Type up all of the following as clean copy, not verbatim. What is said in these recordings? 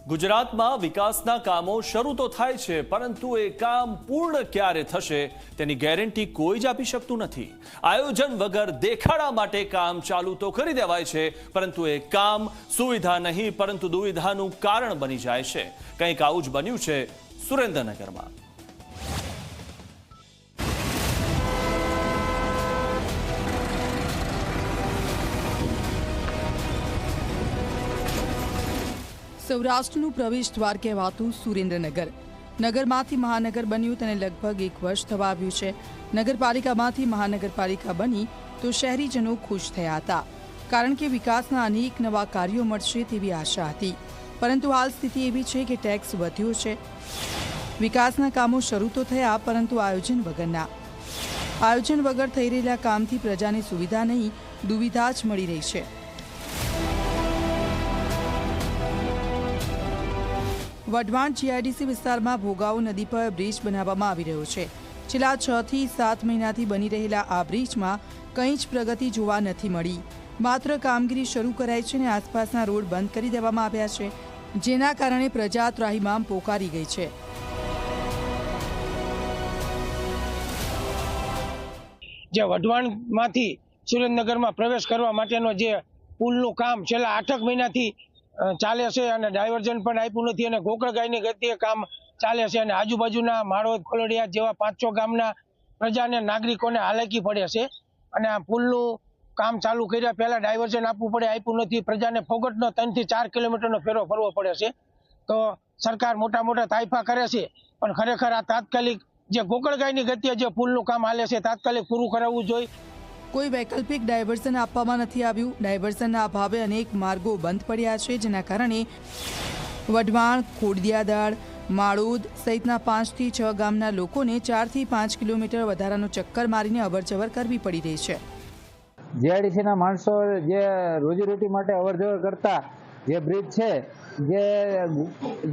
ગુજરાતમાં વિકાસના કામો શરૂ તો થાય છે, પરંતુ એ કામ પૂર્ણ ક્યારે થશે તેની ગેરંટી કોઈ જ આપી શકતું નથી। આયોજન વગર દેખાડા માટે કામ ચાલુ તો કરી દેવાય છે, પરંતુ એ કામ સુવિધા નહીં પરંતુ દુવિધાનું કારણ બની જાય છે। કંઈક આવું જ બન્યું છે સુરેન્દ્રનગરમાં। સૌરાષ્ટ્રનું પ્રવેશ દ્વાર કહેવાતું સુરેન્દ્રનગર નગરમાંથી મહાનગર બન્યું તેને લગભગ 1 વર્ષ થવા આવ્યું છે। નગરપાલિકામાંથી મહાનગરપાલિકા બની તો શહેરીજનો ખુશ થયા હતા, કારણ કે વિકાસના અનેક નવા કાર્યો મળશે તેવી આશા હતી। પરંતુ હાલ સ્થિતિ એવી છે કે ટેક્સ વધ્યો છે, વિકાસના કામો શરૂ તો થયા પરંતુ આયોજન વગરના। આયોજન વગર થઈ રહેલા કામથી પ્રજાને સુવિધા નહીં દુવિધા જ મળી રહી છે। વઢવાણ જીઆઈડીસી વિસ્તારમાં ભોગાવો નદી પર બ્રિજ બનાવવામાં આવી રહ્યો છે। છેલ્લા 6 થી 7 મહિનાથી બની રહેલા આ બ્રિજમાં કંઈ જ પ્રગતિ જોવા નથી મળી। માત્ર કામગીરી શરૂ કરાઈ છે અને આસપાસના રોડ બંધ કરી દેવામાં આવ્યા છે, જેના કારણે પ્રજા ત્રાહિમામ પોકારી ગઈ છે। જે વઢવાણમાંથી સુરેન્દ્રનગરમાં પ્રવેશ કરવા માટેનો જે પુલનું કામ છેલ્લા 8 મહિનાથી ચાલે છે અને ડાયવર્ઝન પણ આપ્યું નથી અને ગોકળગાયની ગતિએ કામ ચાલે છે અને આજુબાજુના માળોદ ખોલડિયા જેવા 5-6 ગામના પ્રજાને નાગરિકોને હાલાકી પડે છે અને આ પુલનું કામ ચાલુ કર્યા પહેલા ડાયવર્ઝન આપવું પડે, આપ્યું નથી। પ્રજાને ફોગટનો 3 થી 4 કિલોમીટરનો ફેરો ફરવો પડે છે। તો સરકાર મોટા તાઇફા કરે છે, પણ ખરેખર આ તાત્કાલિક જે ગોકળગાયની ગતિએ જે પુલનું કામ હાલે છે તાત્કાલિક પૂરું કરાવવું જોઈએ। કોઈ વૈકલ્પિક ડાયવર્ઝન આપવામાં નથી આવ્યું। ડાયવર્ઝનના અભાવે અનેક માર્ગો બંધ પડ્યા છે, જેના કારણે વઢવાણ, ખોડિયાદળ, માળોદ સહિતના 5 થી 6 ગામના લોકોને 4 થી 5 કિલોમીટર વધારાનો ચક્કર મારીને અવરજવર કરવી પડી રહી છે। જીઆઈડીસીના માણસો જે રોજીરોટી માટે અવરજવર કરતા જે બ્રિજ છે,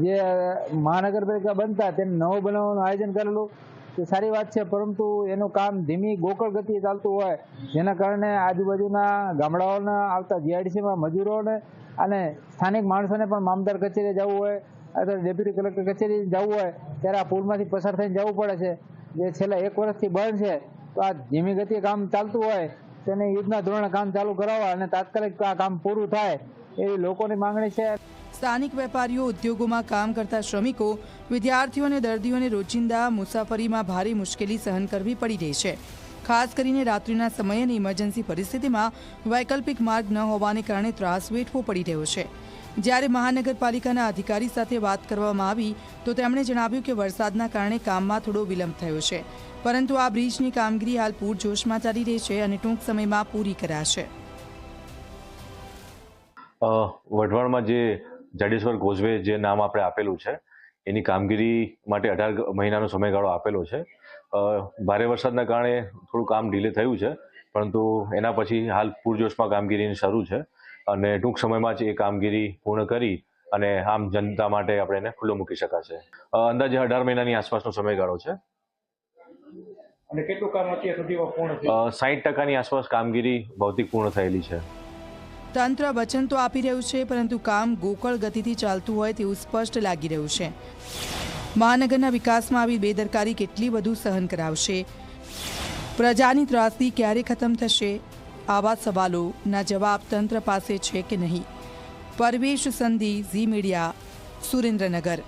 જે મહાનગરપાલિકા બનતા તેને નવો બનાવવાનું આયોજન કરેલું તે સારી વાત છે, પરંતુ એનું કામ ધીમી ગોકળ ગતિએ ચાલતું હોય, જેના કારણે આજુબાજુના ગામડાઓના આવતા જીઆઈડીસીમાં મજૂરોને અને સ્થાનિક માણસોને પણ મામદાર કચેરીએ જવું હોય અથવા ડેપ્યુટી કલેક્ટર કચેરીએ જવું હોય ત્યારે આ પુલમાંથી પસાર થઈને જવું પડે છે, જે છેલ્લા 1 વર્ષથી બંધ છે। તો આ ધીમી ગતિએ કામ ચાલતું હોય તેને યુદ્ધના ધોરણે કામ ચાલુ કરાવવા અને તાત્કાલિક આ કામ પૂરું થાય એવી લોકોની માંગણી છે। સ્થાનિક વેપારીઓ, ઉદ્યોગોમાં કામ કરતા શ્રમિકો, વિદ્યાર્થીઓ અને દર્દીઓને રોજિંદા મુસાફરીમાં ભારે મુશ્કેલી સહન કરવી પડી રહી છે। ખાસ કરીને રાત્રિના સમયે અને ઇમરજન્સી પરિસ્થિતિમાં વૈકલ્પિક માર્ગ ન હોવાને કારણે ત્રાસ વેઠવો પડી રહ્યો છે। જ્યારે મહાનગરપાલિકાના અધિકારી સાથે વાત કરવામાં આવી તો તેમણે જણાવ્યું કે વરસાદના કારણે કામમાં થોડો વિલંબ થયો છે, પરંતુ આ બ્રિજની કામગીરી હાલ પૂરજોશમાં ચાલી રહી છે અને ટૂંક સમયમાં પૂરી કરાશે। વઢવાણમાં જે જાડેશ્વર કોઝવે જે નામ આપણે આપેલું છે એની કામગીરી માટે 18 મહિનાનો સમયગાળો આપેલો છે। ભારે વરસાદના કારણે થોડું કામ ડીલે થયું છે, પરંતુ એના પછી હાલ પૂરજોશમાં કામગીરીની શરૂ છે અને ટૂંક સમયમાં જ એ કામગીરી પૂર્ણ કરી અને આમ જનતા માટે આપણે એને ખુલ્લો મૂકી શકાશે। અંદાજે 18 મહિનાની આસપાસનો સમયગાળો છે અને કેટલું કામ અત્યાર સુધીમાં પૂર્ણ થયું? 60% આસપાસ કામગીરી ભૌતિક પૂર્ણ થયેલી છે। તંત્ર વચન તો આપી રહ્યું છે, પરંતુ કામ ગોકળ ગતિથી ચાલતું હોય તેવું સ્પષ્ટ લાગી રહ્યું છે। મહાનગરના વિકાસમાં આવી બેદરકારી કેટલી વધુ સહન કરાવશે? પ્રજાની ત્રાસદી ક્યારે ખતમ થશે? આવા સવાલોના જવાબ તંત્ર પાસે છે કે નહીં? પરવેશ સંધી, ઝી મીડિયા, સુરેન્દ્રનગર।